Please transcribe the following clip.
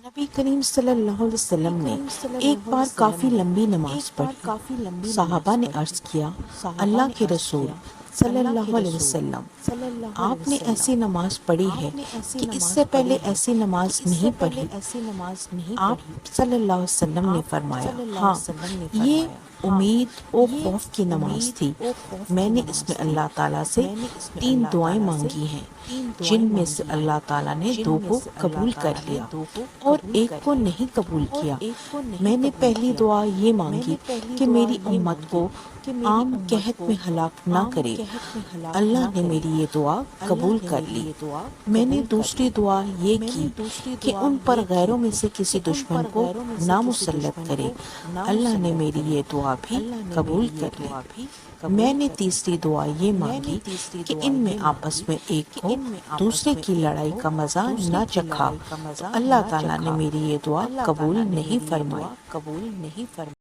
نبی کریم صلی اللہ علیہ وسلم نے ایک بار کافی لمبی نماز پڑھی۔ صحابہ نے عرض کیا، اللہ کے رسول صلی اللہ علیہ وسلم، آپ نے ایسی نماز پڑھی ہے کہ اس سے پہلے ایسی نماز نہیں پڑھی؟ آپ صلی اللہ علیہ وسلم نے فرمایا، ہاں، یہ امید و خوف کی نماز تھی۔ میں نے اس میں اللہ تعالیٰ سے 3 دعائیں مانگی ہیں، جن میں سے اللہ تعالیٰ نے 2 کو قبول کر لیا اور 1 کو نہیں قبول کیا۔ میں نے پہلی دعا یہ مانگی کہ میری امت کو عام قحط میں ہلاک نہ کرے۔ اللہ نے میری یہ دعا قبول کر لی۔ میں نے دوسری دعا یہ کی کہ ان پر غیروں میں سے کسی دشمن کو نہ مسلط کرے۔ اللہ نے میری یہ دعا بھی قبول کر لی۔ میں نے تیسری دعا یہ مانگی کہ ان میں آپس میں ایک کو دوسرے کی لڑائی کا مزہ نہ چکھا، تو اللہ تعالیٰ نے میری یہ دعا قبول نہیں فرمائی۔